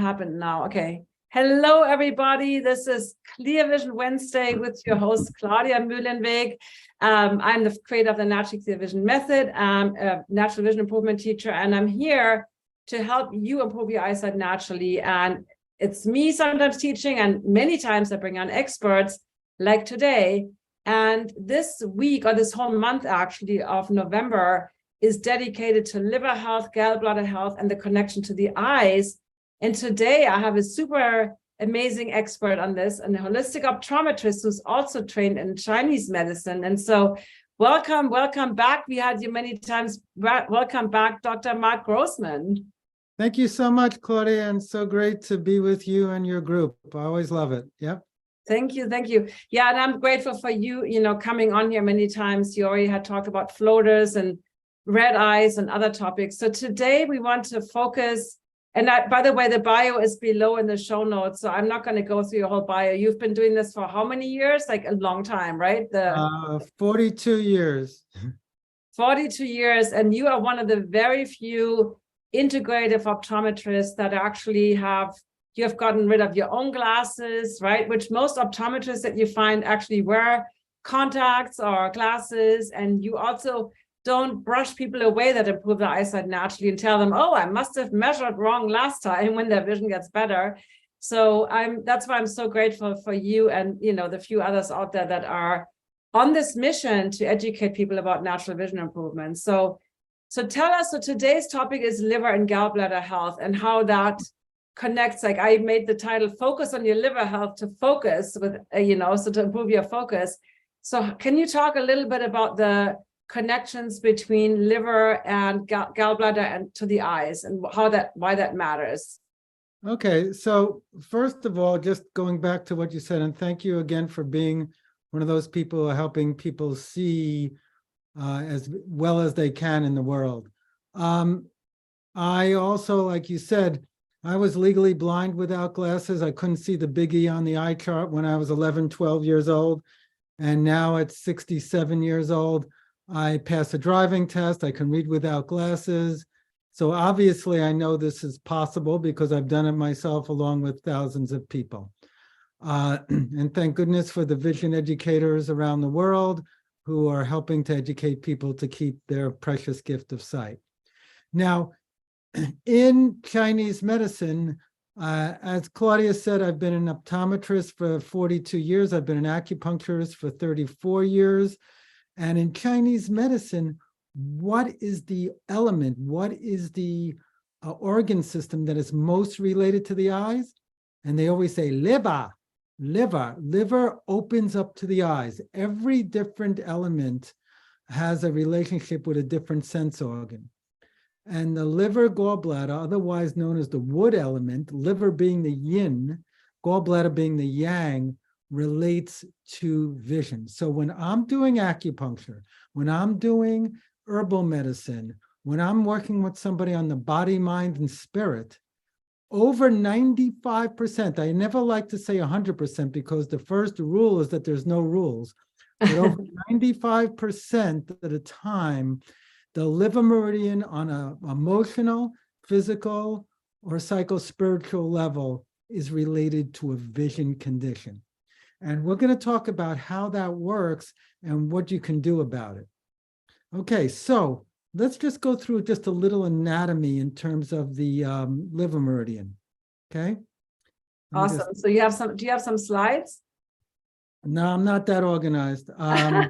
happened now. Okay. Hello, everybody. This is Clear Vision Wednesday with your host, Claudia Mühlenweg. I'm the creator of the Natural Clear Vision Method. I'm a natural vision improvement teacher, and I'm here to help you improve your eyesight naturally. And it's me sometimes teaching, and many times I bring on experts like today. And this week, or this whole month actually of November, is dedicated to liver health, gallbladder health, and the connection to the eyes. And today I have a super amazing expert on this, and a holistic optometrist who's also trained in Chinese medicine. And so welcome back. We had you many times. Welcome back, Dr. Marc Grossman. Thank you so much, Claudia, and so great to be with you and your group. I always love it. Yep. Thank you. Yeah, and I'm grateful for you, coming on here many times. You already had talked about floaters and red eyes and other topics. So today we want to focus, and by the way, the bio is below in the show notes, so I'm not going to go through your whole bio. You've been doing this for how many years? Like a long time, right? 42 years. 42 years, and you are one of the very few integrative optometrists that actually you have gotten rid of your own glasses, right? Which most optometrists that you find actually wear contacts or glasses, and you also don't brush people away that improve their eyesight naturally and tell them, oh, I must have measured wrong last time, when their vision gets better. So that's why I'm so grateful for you and the few others out there that are on this mission to educate people about natural vision improvement. So tell us, so today's topic is liver and gallbladder health and how that connects. Like I made the title Focus on Your Liver Health to focus with, so to improve your focus. So can you talk a little bit about the connections between liver and gallbladder and to the eyes, and why that matters? Okay, so first of all, just going back to what you said, and thank you again for being one of those people helping people see as well as they can in the world. I also, like you said, I was legally blind without glasses. I couldn't see the big E on the eye chart when I was 11, 12 years old. And now at 67 years old, I passed a driving test. I can read without glasses. So obviously I know this is possible because I've done it myself along with thousands of people. And thank goodness for the vision educators around the world who are helping to educate people to keep their precious gift of sight. Now, in Chinese medicine, as Claudia said, I've been an optometrist for 42 years. I've been an acupuncturist for 34 years. And in Chinese medicine, what is the element, what is the organ system that is most related to the eyes? And they always say liver. Liver opens up to the eyes. Every different element has a relationship with a different sense organ. And the liver gallbladder, otherwise known as the wood element, liver being the yin, gallbladder being the yang, relates to vision. So when I'm doing acupuncture, when I'm doing herbal medicine, when I'm working with somebody on the body, mind, and spirit, over 95%, I never like to say 100% because the first rule is that there's no rules, but over 95% of the time, the liver meridian on an emotional, physical, or psycho-spiritual level is related to a vision condition. And we're going to talk about how that works and what you can do about it. Okay, so let's just go through just a little anatomy in terms of the liver meridian. Okay. Awesome. So do you have some slides? No, I'm not that organized. I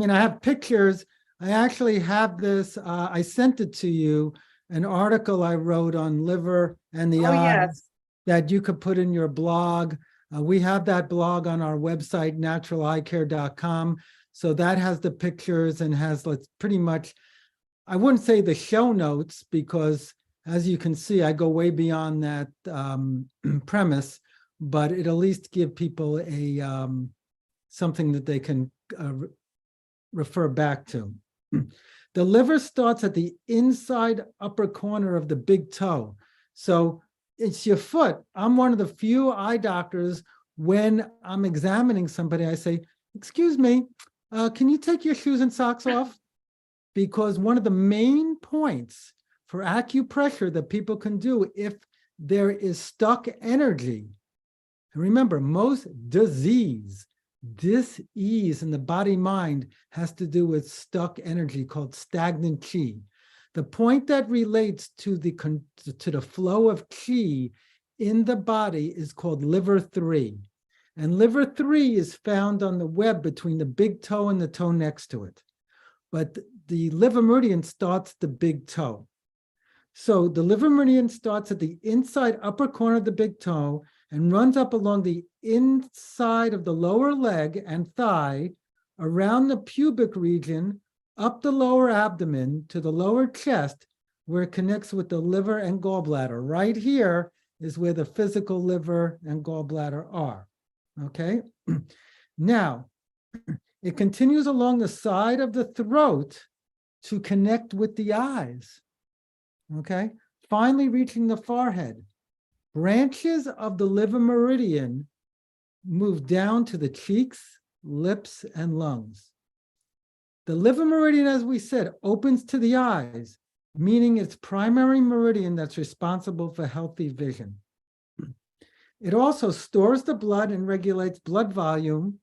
have pictures. I actually have this. I sent it to you, an article I wrote on liver and the eye. Yes. That you could put in your blog. We have that blog on our website, naturaleyecare.com. So that has the pictures and has pretty much, I wouldn't say the show notes, because as you can see, I go way beyond that premise, but it at least give people a something that they can refer back to. The liver starts at the inside upper corner of the big toe. So it's your foot. I'm one of the few eye doctors, when I'm examining somebody, I say, excuse me, can you take your shoes and socks off? Because one of the main points for acupressure that people can do if there is stuck energy. And remember, most disease, dis-ease in the body-mind has to do with stuck energy called stagnant chi. The point that relates to the flow of chi in the body is called liver 3. And liver 3 is found on the web between the big toe and the toe next to it. But the liver meridian starts the big toe. So the liver meridian starts at the inside upper corner of the big toe and runs up along the inside of the lower leg and thigh, around the pubic region, up the lower abdomen to the lower chest, where it connects with the liver and gallbladder. Right here is where the physical liver and gallbladder are, okay? Now, it continues along the side of the throat to connect with the eyes, okay? Finally reaching the forehead. Branches of the liver meridian move down to the cheeks, lips, and lungs. The liver meridian, as we said, opens to the eyes, meaning it's primary meridian that's responsible for healthy vision. It also stores the blood and regulates blood volume,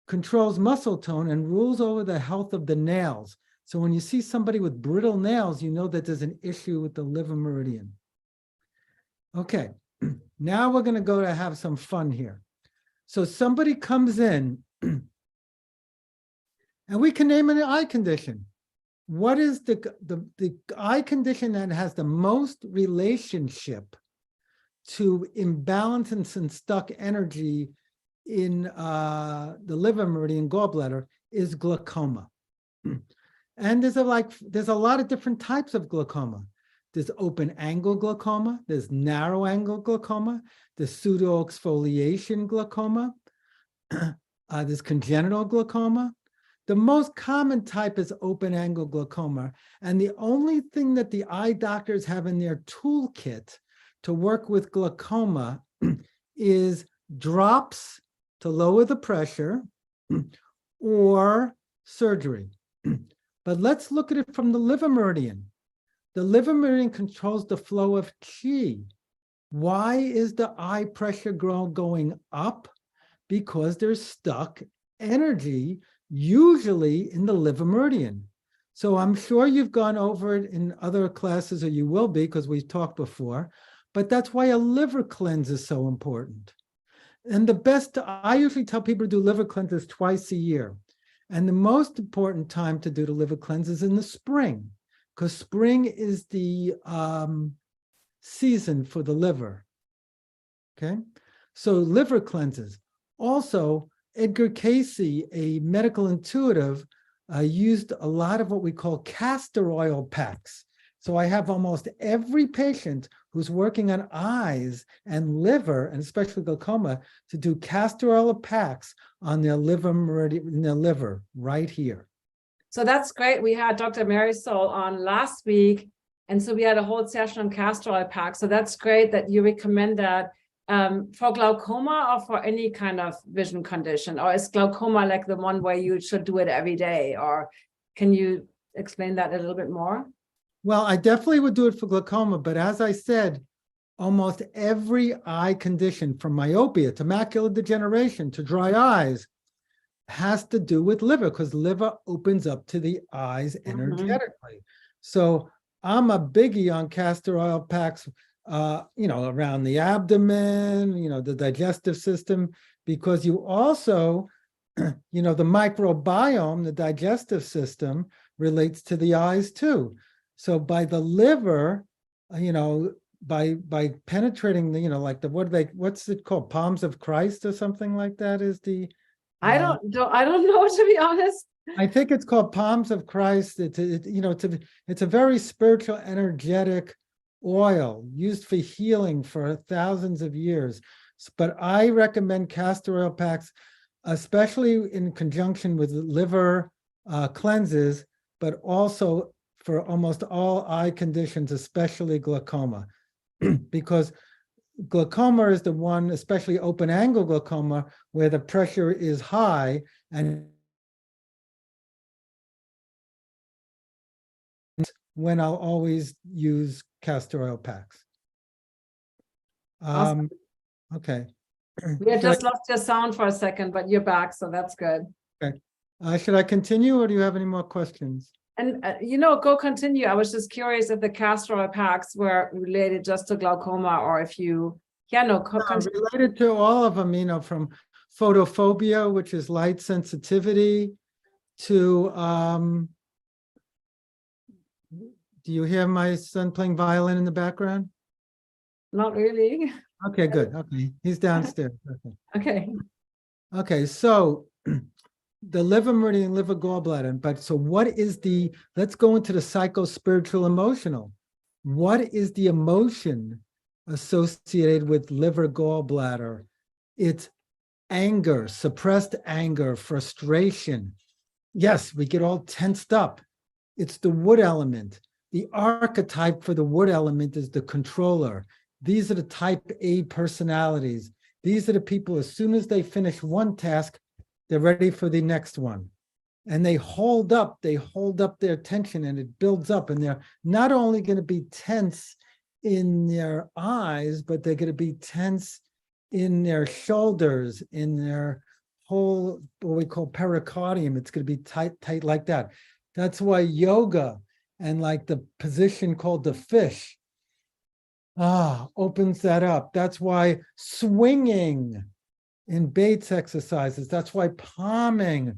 controls muscle tone, and rules over the health of the nails. So when you see somebody with brittle nails, you know that there's an issue with the liver meridian. Okay, now we're going to go to have some fun here. So somebody comes in, and we can name an eye condition. What is the eye condition that has the most relationship to imbalance and stuck energy in the liver meridian gallbladder is glaucoma. And there's a lot of different types of glaucoma. There's open angle glaucoma, there's narrow angle glaucoma, there's pseudo exfoliation glaucoma, there's congenital glaucoma. The most common type is open angle glaucoma. And the only thing that the eye doctors have in their toolkit to work with glaucoma is drops to lower the pressure or surgery. But let's look at it from the liver meridian. The liver meridian controls the flow of qi. Why is the eye pressure going up? Because there's stuck energy, usually in the liver meridian. So I'm sure you've gone over it in other classes, or you will be, because we've talked before, but that's why a liver cleanse is so important. And I usually tell people to do liver cleanses twice a year. And the most important time to do the liver cleanse is in the spring, because spring is the season for the liver, okay? So liver cleanses. Also, Edgar Cayce, a medical intuitive, used a lot of what we call castor oil packs. So I have almost every patient who's working on eyes and liver, and especially glaucoma, to do castor oil packs on their liver meridian, their liver right here. So that's great. We had Dr. Marisol on last week, and so we had a whole session on castor oil packs. So that's great that you recommend that for glaucoma or for any kind of vision condition, or is glaucoma like the one where you should do it every day? Or can you explain that a little bit more? Well, I definitely would do it for glaucoma, but as I said, almost every eye condition, from myopia to macular degeneration to dry eyes, has to do with liver, because liver opens up to the eyes energetically. So I'm a biggie on castor oil packs, around the abdomen, the digestive system, because you also, the microbiome, the digestive system, relates to the eyes too. So by the liver, by penetrating the, what's it called? Palms of Christ or something like that is the, I don't know, to be honest. I think it's called Palms of Christ. It's a very spiritual, energetic oil used for healing for thousands of years. But I recommend castor oil packs, especially in conjunction with liver cleanses, but also for almost all eye conditions, especially glaucoma, because glaucoma is the one, especially open angle glaucoma, where the pressure is high and when I'll always use castor oil packs. Awesome. Okay. We had just lost your sound for a second, but you're back, so that's good. Okay. Should I continue, or do you have any more questions? And, go continue. I was just curious if the castor oil packs were related just to glaucoma or if you, Related to all of them, from photophobia, which is light sensitivity, to, do you hear my son playing violin in the background? Not really. Okay, good. Okay, he's downstairs. Okay. Okay, so the liver meridian, liver gallbladder. But so what is let's go into the psycho-spiritual emotional. What is the emotion associated with liver gallbladder? It's anger, suppressed anger, frustration. Yes, we get all tensed up. It's the wood element. The archetype for the wood element is the controller. These are the type A personalities. These are the people, as soon as they finish one task, they're ready for the next one. And they hold up their tension, and it builds up, and they're not only going to be tense in their eyes, but they're going to be tense in their shoulders, in their whole, what we call pericardium. It's going to be tight like that. That's why yoga and like the position called the fish opens that up. That's why swinging in Bates exercises, that's why palming,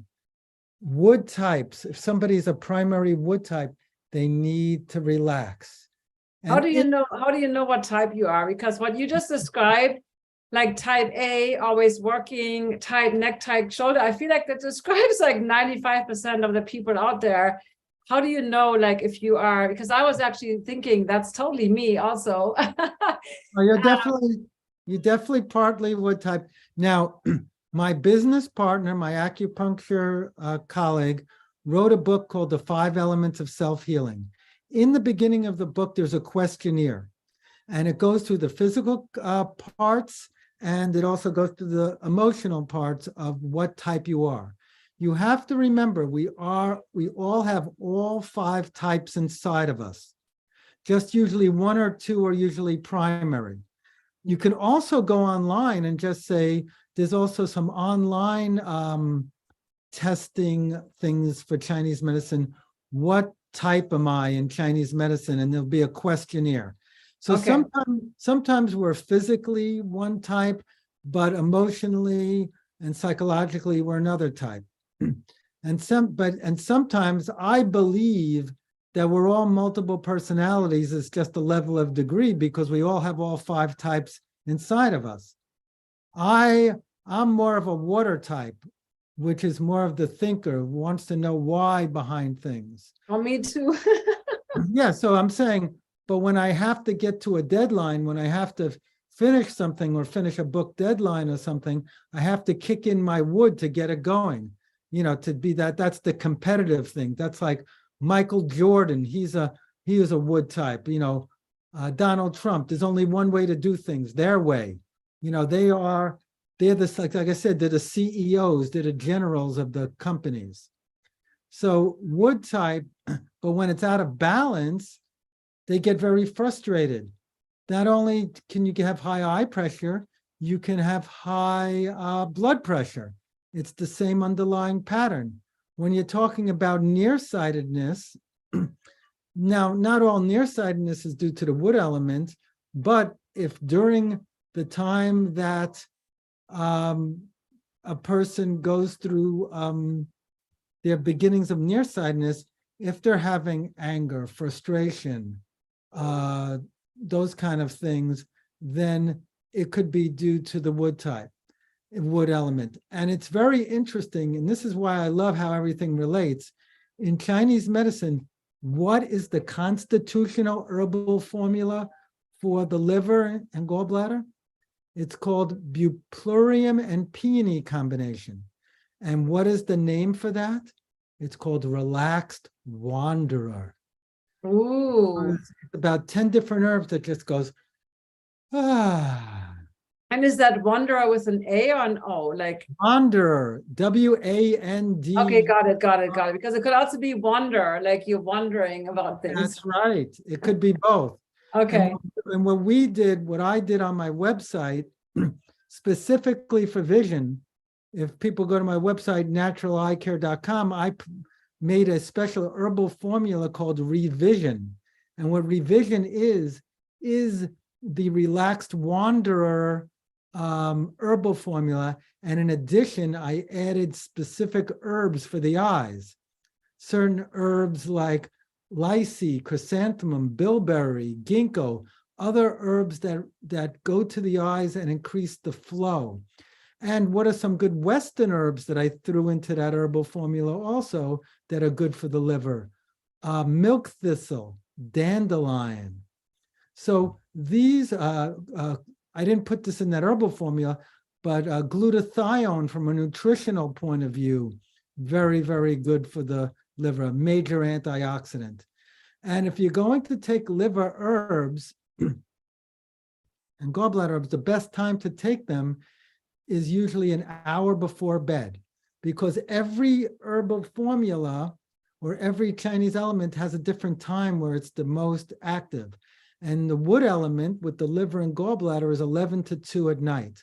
wood types, if somebody's a primary wood type, they need to relax. And how do you know what type you are? Because what you just described, like type A, always working, tight neck, tight shoulder, I feel like that describes like 95% of the people out there. How do you know, like, if you are, because I was actually thinking that's totally me also. Oh, you're definitely partly wood type. Now, my business partner, my acupuncture colleague, wrote a book called The 5 Elements of Self-Healing. In the beginning of the book, there's a questionnaire, and it goes through the physical parts, and it also goes through the emotional parts of what type you are. You have to remember, we all have all 5 types inside of us. Just usually 1 or 2 are usually primary. You can also go online and just say, there's also some online testing things for Chinese medicine. What type am I in Chinese medicine? And there'll be a questionnaire. So okay. Sometimes we're physically one type, but emotionally and psychologically we're another type. And sometimes I believe that we're all multiple personalities. It's just a level of degree, because we all have all 5 types inside of us. I'm more of a water type, which is more of the thinker, wants to know why behind things. Oh, me too. Yeah, so I'm saying, but when I have to get to a deadline, when I have to finish something or finish a book deadline or something, I have to kick in my wood to get it going. To be that's the competitive thing. That's like Michael Jordan. He is a wood type. Donald Trump. There's only one way to do things, their way. They're the, like I said, they're the CEOs, they're the generals of the companies. So wood type, but when it's out of balance, they get very frustrated. Not only can you have high eye pressure, you can have high blood pressure. It's the same underlying pattern. When you're talking about nearsightedness, now, not all nearsightedness is due to the wood element, but if during the time that a person goes through their beginnings of nearsightedness, if they're having anger, frustration, those kind of things, then it could be due to the wood type, wood element. And it's very interesting, and this is why I love how everything relates. In Chinese medicine, what is the constitutional herbal formula for the liver and gallbladder? It's called buplurium and peony combination. And what is the name for that? It's called relaxed wanderer. Ooh. It's about 10 different herbs that just goes, And is that wanderer with an A or an O? Like, Wanderer, W-A-N-D. okay, got it, got it, got it. Because it could also be wonder, like you're wondering about things. That's right. It could be both. Okay. And what I did on my website, specifically for vision, if people go to my website, naturaleyecare.com, I made a special herbal formula called Revision. And what Revision is the relaxed wanderer herbal formula. And in addition, I added specific herbs for the eyes. Certain herbs like lychee, chrysanthemum, bilberry, ginkgo, other herbs that go to the eyes and increase the flow. And what are some good Western herbs that I threw into that herbal formula also that are good for the liver? Milk thistle, dandelion. So these, I didn't put this in that herbal formula, but glutathione from a nutritional point of view, very, very good for the liver, a major antioxidant. And if you're going to take liver herbs and gallbladder herbs, the best time to take them is usually an hour before bed, because every herbal formula or every Chinese element has a different time where it's the most active. And the wood element with the liver and gallbladder is 11 to 2 at night.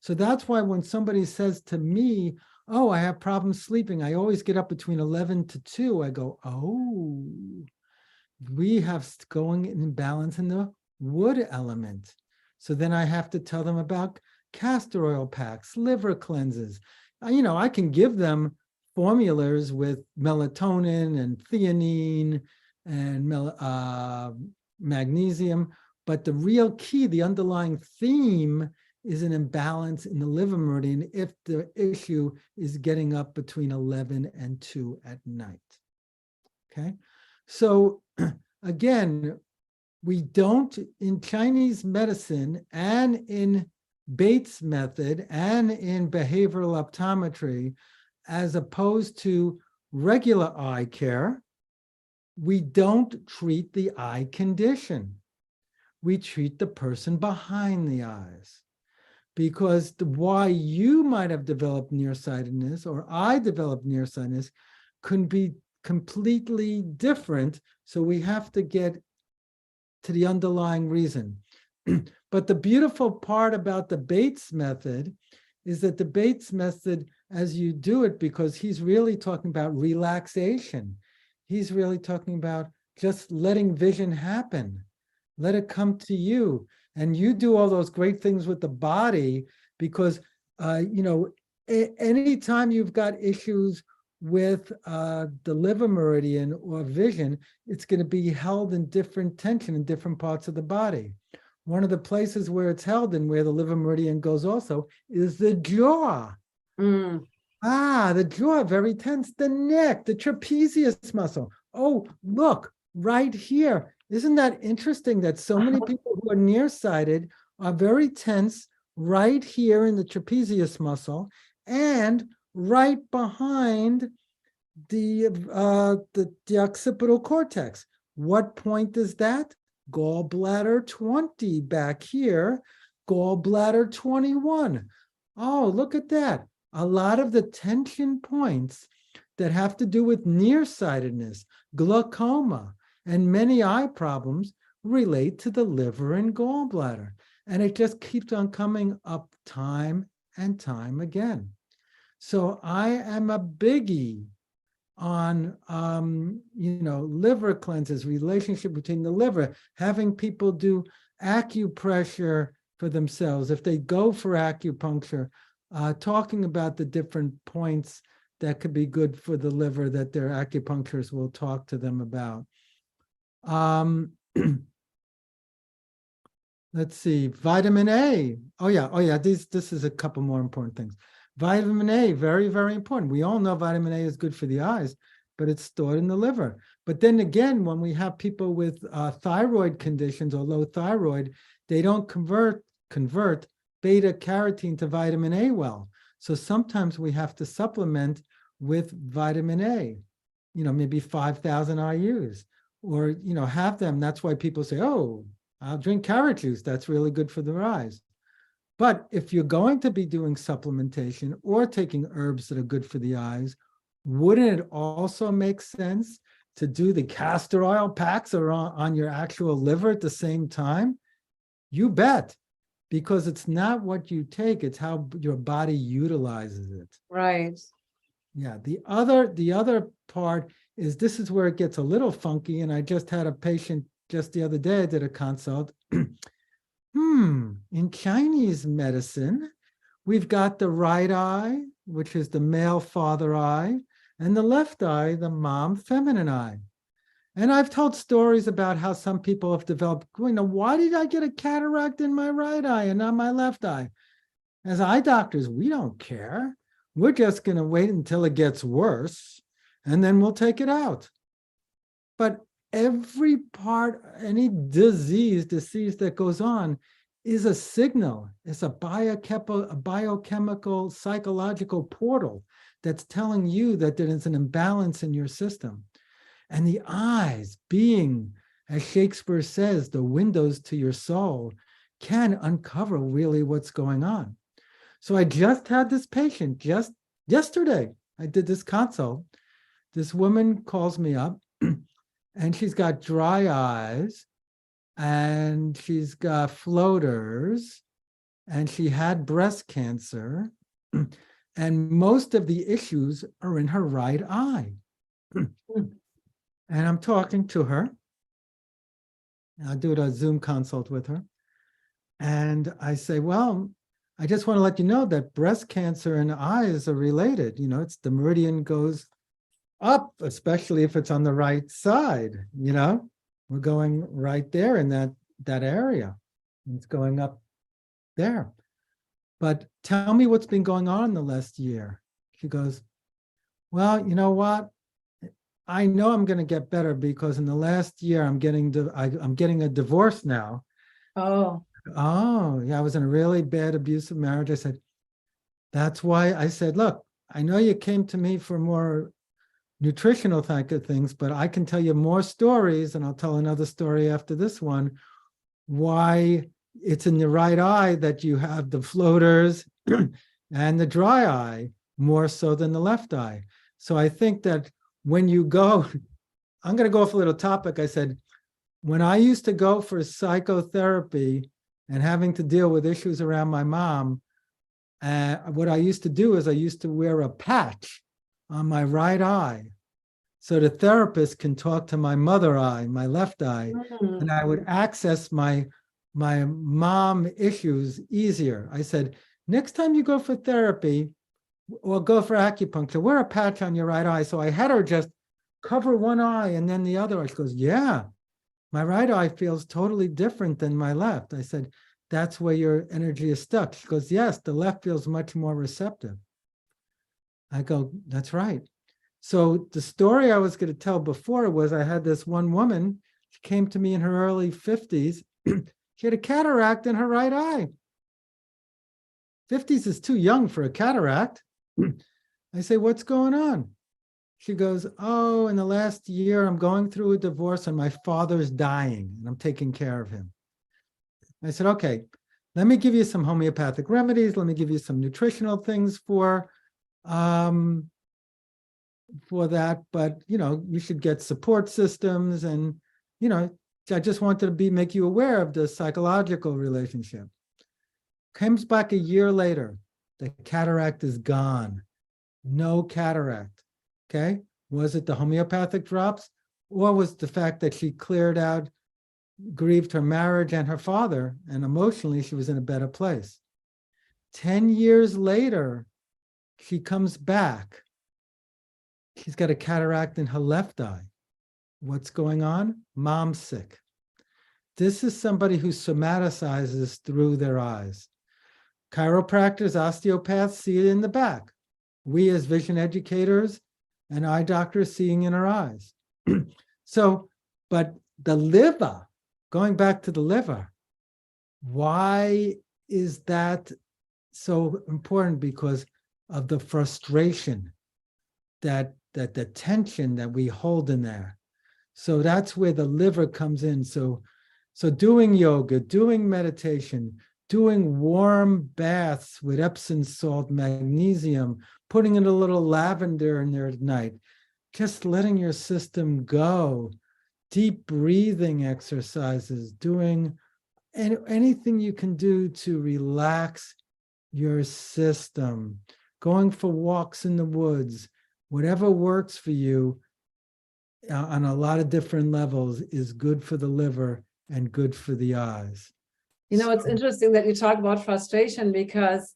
So that's why when somebody says to me, oh, I have problems sleeping, I always get up between 11 to 2. I go, oh, we have going in balance in the wood element. So then I have to tell them about castor oil packs, liver cleanses. I can give them formulas with melatonin and theanine and magnesium, but the real key, the underlying theme, is an imbalance in the liver meridian if the issue is getting up between 11 and 2 at night. Okay, so again, we don't, in Chinese medicine and in Bates method and in behavioral optometry, as opposed to regular eye care, we don't treat the eye condition. We treat the person behind the eyes. Because why you might have developed nearsightedness or I developed nearsightedness could be completely different. So we have to get to the underlying reason. But the beautiful part about the Bates method is that the Bates method, as you do it, because he's really talking about relaxation. He's really talking about just letting vision happen. Let it come to you. And you do all those great things with the body because, anytime you've got issues with the liver meridian or vision, it's going to be held in different tension in different parts of the body. One of the places where it's held and where the liver meridian goes also is the jaw. The jaw, very tense. The neck, the trapezius muscle. Oh, look, right here. Isn't that interesting that so many people who are nearsighted are very tense right here in the trapezius muscle and right behind the occipital cortex. What point is that? Gallbladder 20 back here, gallbladder 21. Oh, look at that. A lot of the tension points that have to do with nearsightedness, glaucoma, and many eye problems relate to the liver and gallbladder. And it just keeps on coming up time and time again. So I am a biggie on, liver cleanses, relationship between the liver, having people do acupressure for themselves. If they go for acupuncture, talking about the different points that could be good for the liver that their acupuncturist will talk to them about. Let's see, vitamin A. Oh yeah, this is a couple more important things. Vitamin A, very, very important. We all know vitamin A is good for the eyes, but it's stored in the liver. But then again, when we have people with thyroid conditions or low thyroid, they don't convert beta carotene to vitamin A well. So sometimes we have to supplement with vitamin A, maybe 5,000 IUs, or, have them. That's why people say, oh, I'll drink carrot juice. That's really good for their eyes. But if you're going to be doing supplementation or taking herbs that are good for the eyes, wouldn't it also make sense to do the castor oil packs on your actual liver at the same time? You bet, because it's not what you take, it's how your body utilizes it. Right. Yeah, the other part is, this is where it gets a little funky, and I just had a patient just the other day, I did a consult. In Chinese medicine, we've got the right eye, which is the male father eye, and the left eye, the mom feminine eye. And I've told stories about how some people have developed, why did I get a cataract in my right eye and not my left eye? As eye doctors, we don't care. We're just going to wait until it gets worse, and then we'll take it out. But every part, any disease that goes on is a signal. It's a biochemical, psychological portal that's telling you that there is an imbalance in your system. And the eyes, being, as Shakespeare says, the windows to your soul, can uncover really what's going on. So I just had this patient just yesterday. I did this consult. This woman calls me up and she's got dry eyes and she's got floaters and she had breast cancer and most of the issues are in her right eye. And I'm talking to her. I'll do a Zoom consult with her. And I say, well, I just want to let you know that breast cancer and eyes are related. It's the meridian goes up, especially if it's on the right side. We're going right there in that area. It's going up there. But tell me what's been going on in the last year. She goes, well, you know what? I know I'm going to get better because in the last year I'm getting a divorce now. Oh. Oh, yeah, I was in a really bad abusive marriage. I said, that's why I said, look, I know you came to me for more nutritional type of things, but I can tell you more stories, and I'll tell another story after this one, why it's in the right eye that you have the floaters and the dry eye more so than the left eye. So I think that when you go, I'm going to go off a little topic. I said, when I used to go for psychotherapy and having to deal with issues around my mom, what I used to do is I used to wear a patch on my right eye so the therapist can talk to my mother eye, my left eye, and I would access my mom issues easier. I said, next time you go for therapy or go for acupuncture, wear a patch on your right eye. So I had her just cover one eye and then the other eye. She goes, yeah, my right eye feels totally different than my left. I said, that's where your energy is stuck. She goes, yes, the left feels much more receptive. I go, that's right. So the story I was going to tell before was I had this one woman, she came to me in her early 50s. She had a cataract in her right eye. 50s is too young for a cataract. I say, what's going on? She goes, oh, in the last year, I'm going through a divorce and my father's dying and I'm taking care of him. I said, okay, let me give you some homeopathic remedies. Let me give you some nutritional things for that. But, you should get support systems. And, I just wanted to make you aware of the psychological relationship. Comes back a year later, the cataract is gone. No cataract. Okay. Was it the homeopathic drops, or was the fact that she cleared out, grieved her marriage and her father, and emotionally she was in a better place? 10 years later, she comes back. She's got a cataract in her left eye. What's going on? Mom's sick. This is somebody who somaticizes through their eyes. Chiropractors, osteopaths see it in the back. We as vision educators and eye doctors seeing in our eyes. So, but the liver, going back to the liver, why is that so important? Because of the frustration, that the tension that we hold in there. So that's where the liver comes in. So doing yoga, doing meditation, doing warm baths with Epsom salt, magnesium, putting in a little lavender in there at night, just letting your system go, deep breathing exercises, doing anything you can do to relax your system, going for walks in the woods, whatever works for you on a lot of different levels is good for the liver and good for the eyes. You know, it's interesting that you talk about frustration, because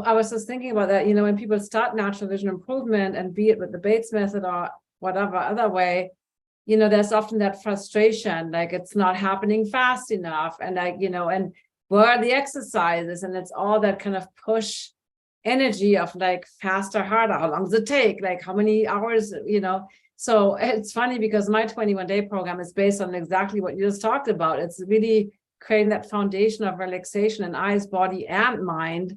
I was just thinking about that, you know, when people start natural vision improvement, and be it with the Bates method or whatever other way, you know, there's often that frustration, like it's not happening fast enough. And like, you know, and where are the exercises? And it's all that kind of push energy of like faster, harder. How long does it take? Like how many hours, you know? So it's funny because my 21-day program is based on exactly what you just talked about. It's really creating that foundation of relaxation in eyes, body, and mind.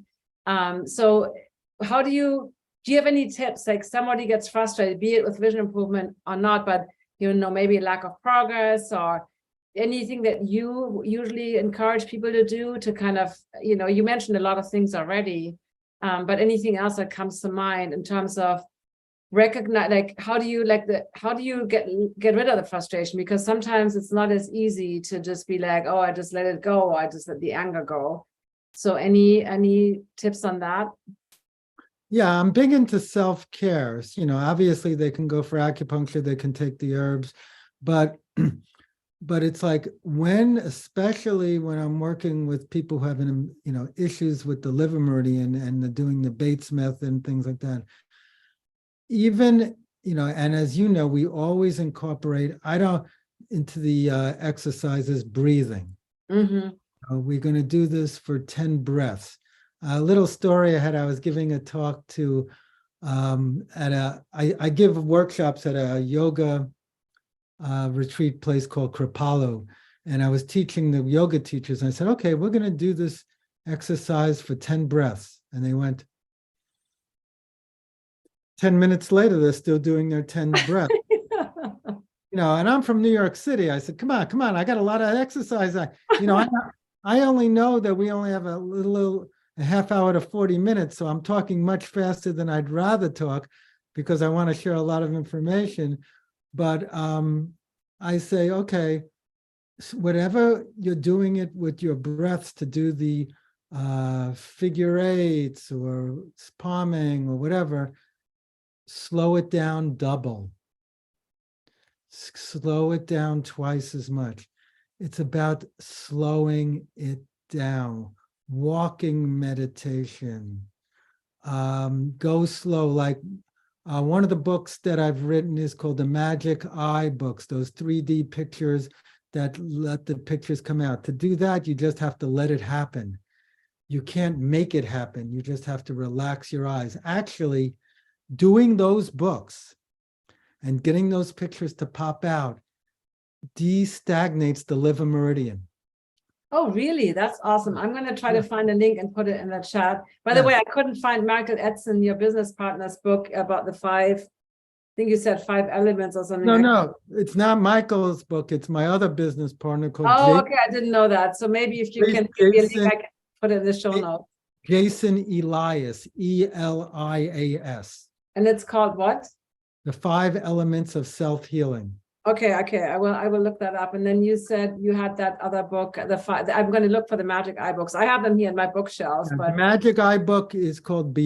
So how do you have any tips? Like somebody gets frustrated, be it with vision improvement or not, but you know, maybe lack of progress or anything that you usually encourage people to do to kind of, you know, you mentioned a lot of things already, but anything else that comes to mind in terms of recognize, like how do you get rid of the frustration? Because sometimes it's not as easy to just be like, oh, I just let it go, or I just let the anger go. So any tips on that? Yeah, I'm big into self-care. You know, obviously they can go for acupuncture, they can take the herbs, but it's like especially when I'm working with people who have, you know, issues with the liver meridian and doing the Bates method and things like that. Even, you know, and as you know, we always incorporate, into the exercises, breathing. Mm-hmm. We're going to do this for 10 breaths. A little story I had, I was giving a talk to, I give workshops at a yoga retreat place called Kripalu. And I was teaching the yoga teachers. And I said, okay, we're going to do this exercise for 10 breaths. And they went, 10 minutes later, they're still doing their 10 breaths. You know, and I'm from New York City. I said, come on, I got a lot of exercise. I only know that we only have a half hour to 40 minutes. So I'm talking much faster than I'd rather talk because I want to share a lot of information. But I say, okay, whatever you're doing it with your breaths to do the figure eights or palming or whatever, slow it down double. Slow it down twice as much. It's about slowing it down. Walking meditation. Go slow. Like one of the books that I've written is called the Magic Eye books, those 3D pictures that let the pictures come out. To do that, you just have to let it happen. You can't make it happen. You just have to relax your eyes. Actually, doing those books and getting those pictures to pop out destagnates the liver meridian. Oh, really? That's awesome. I'm going to try to find a link and put it in the chat. By the way, I couldn't find Michael Edson, your business partner's book about the I think you said 5 elements or something. No, it's not Michael's book. It's my other business partner called Jason. Okay, I didn't know that. So maybe if you can give me a link, I can put it in the show notes. Jason Elias, Elias. And it's called what? The 5 Elements of Self-Healing. Okay. I will look that up. And then you said you had that other book, I'm going to look for the Magic Eye books. I have them here in my bookshelves. But the Magic Eye book is called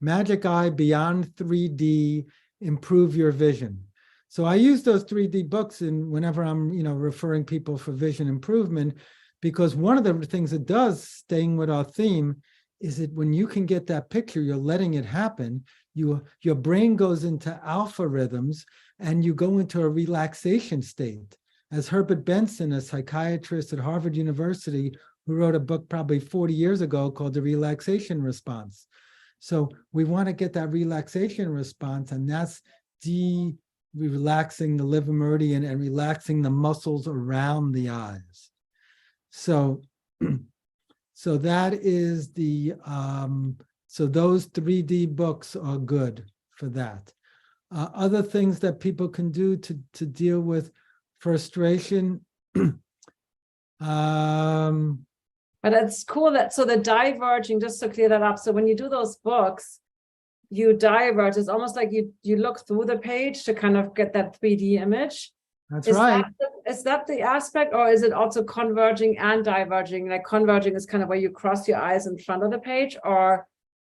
Magic Eye Beyond 3D, Improve Your Vision. So I use those 3D books whenever I'm, referring people for vision improvement, because one of the things it does, staying with our theme, is that when you can get that picture, you're letting it happen. Your brain goes into alpha rhythms and you go into a relaxation state. As Herbert Benson, a psychiatrist at Harvard University, who wrote a book probably 40 years ago called The Relaxation Response. So we want to get that relaxation response, and that's relaxing the liver meridian and relaxing the muscles around the eyes. So that is so those 3D books are good for that. Other things that people can do to deal with frustration. But it's cool that, so the diverging, just to clear that up. So when you do those books, you diverge. It's almost like you look through the page to kind of get that 3D image. That's right. Is that the aspect, or is it also converging and diverging? Like converging is kind of where you cross your eyes in front of the page, or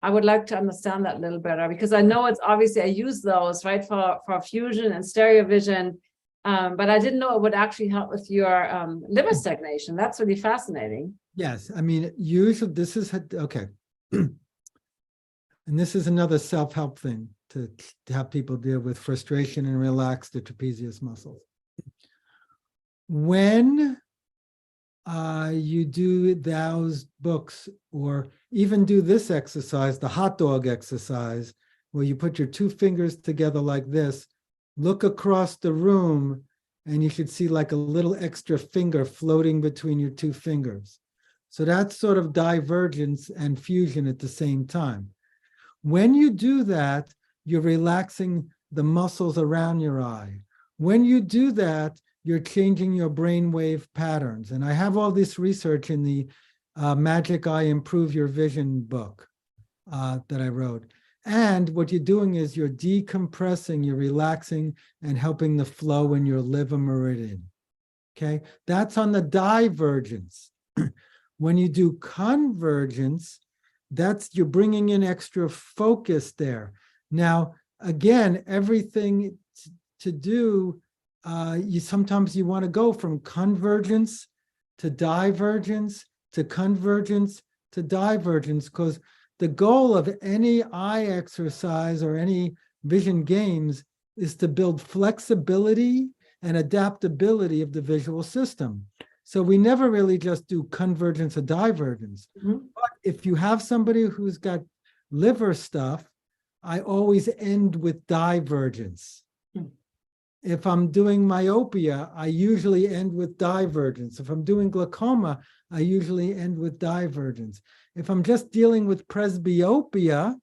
I would like to understand that a little better, because I know it's obviously I use those, right, for fusion and stereo vision, but I didn't know it would actually help with your liver stagnation. That's really fascinating. Yes, I mean, usually this is, okay. And this is another self-help thing to have people deal with frustration and relax the trapezius muscles. When you do those books, or even do this exercise, the hot dog exercise, where you put your two fingers together like this, look across the room, and you should see like a little extra finger floating between your two fingers. So that's sort of divergence and fusion at the same time. When you do that, you're relaxing the muscles around your eye. When you do that, you're changing your brainwave patterns. And I have all this research in the Magic Eye Improve Your Vision book that I wrote. And what you're doing is you're decompressing, you're relaxing, and helping the flow in your liver meridian. Okay, that's on the divergence. When you do convergence, that's you're bringing in extra focus there. Now, again, everything to do, sometimes you want to go from convergence to divergence to convergence to divergence, because the goal of any eye exercise or any vision games is to build flexibility and adaptability of the visual system. So we never really just do convergence or divergence. Mm-hmm. But if you have somebody who's got liver stuff, I always end with divergence. Mm-hmm. If I'm doing myopia, I usually end with divergence. If I'm doing glaucoma, I usually end with divergence. If I'm just dealing with presbyopia,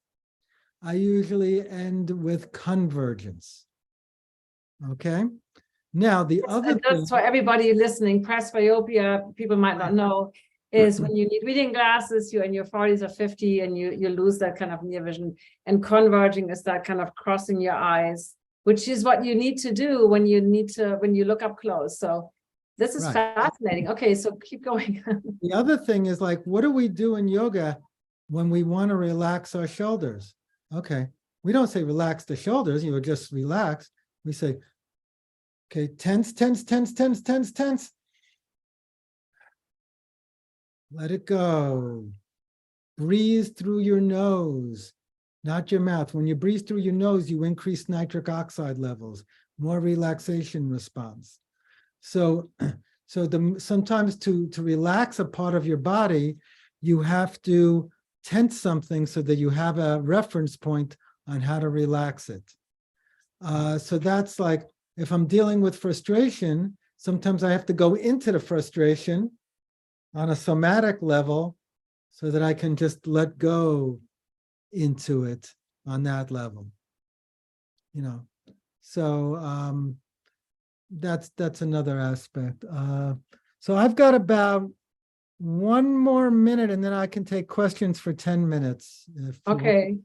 I usually end with convergence. Okay? Now, the other thing, just for everybody listening, presbyopia, people might not know, is when you need reading glasses, you're in your 40s or 50, and you lose that kind of near vision. And converging is that kind of crossing your eyes, which is what you need to do when you look up close. So this is fascinating. Okay, so keep going. The other thing is, like, what do we do in yoga when we want to relax our shoulders? Okay, we don't say relax the shoulders, you just relax. We say, okay, tense, tense, tense, tense, tense, tense. Let it go. Breathe through your nose, not your mouth. When you breathe through your nose, you increase nitric oxide levels, more relaxation response. So sometimes to relax a part of your body, you have to tense something so that you have a reference point on how to relax it. So that's like, if I'm dealing with frustration, sometimes I have to go into the frustration on a somatic level so that I can just let go into it on that level. You know, so that's another aspect. So I've got about 1 more minute, and then I can take questions for 10 minutes. Okay.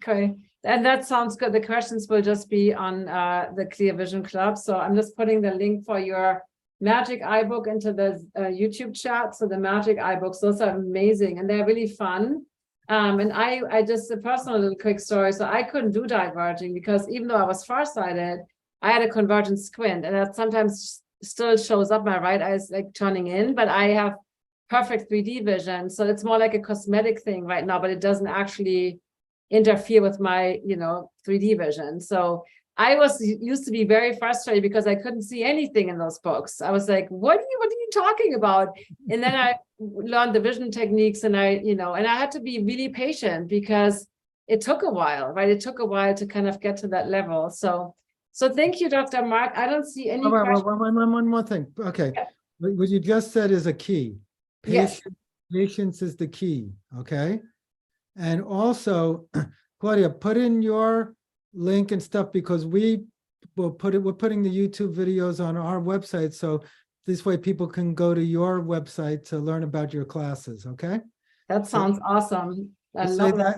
And that sounds good. The questions will just be on the Clear Vision Club. So I'm just putting the link for your Magic Eye book into the YouTube chat. So the Magic Eye books, those are amazing, and they're really fun. And I just, a personal little quick story. So I couldn't do diverging because even though I was farsighted, I had a convergent squint, and that sometimes still shows up. My right eye is like turning in, but I have perfect 3D vision. So it's more like a cosmetic thing right now, but it doesn't actually interfere with my, 3D vision. So I used to be very frustrated because I couldn't see anything in those books. I was like, what are you talking about? And then I learned the vision techniques, and I had to be really patient because it took a while, right? It took a while to kind of get to that level. So thank you, Dr. Marc. I don't see any questions. One more thing. Okay. Yeah. What you just said is a key. Patience is the key. Okay. And also, Claudia, put in your link and stuff, because we're putting the YouTube videos on our website. So this way people can go to your website to learn about your classes. Okay. That sounds awesome. I Say love that.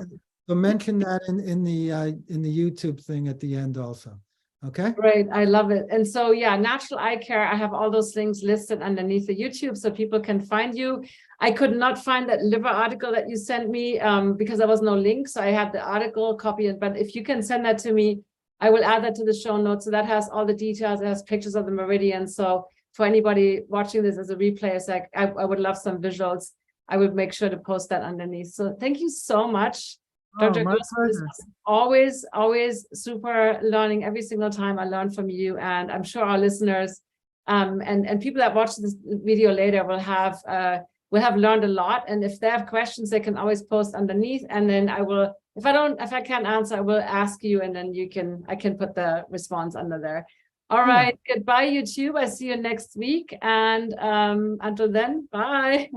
So mention that in the YouTube thing at the end also. Okay. Great. I love it. And so, yeah, natural eye care. I have all those links listed underneath the YouTube so people can find you. I could not find that liver article that you sent me because there was no link. So I had the article copy, but if you can send that to me, I will add that to the show notes. So that has all the details. It has pictures of the meridian. So for anybody watching this as a replay, it's like, I would love some visuals. I would make sure to post that underneath. So thank you so much. Dr. Grossman, this was always super learning. Every single time I learn from you, and I'm sure our listeners and people that watch this video later will have learned a lot. And if they have questions, they can always post underneath. And then I will, if I can't answer, I will ask you, and then I can put the response under there. All right. Goodbye, YouTube. I see you next week. And until then, bye.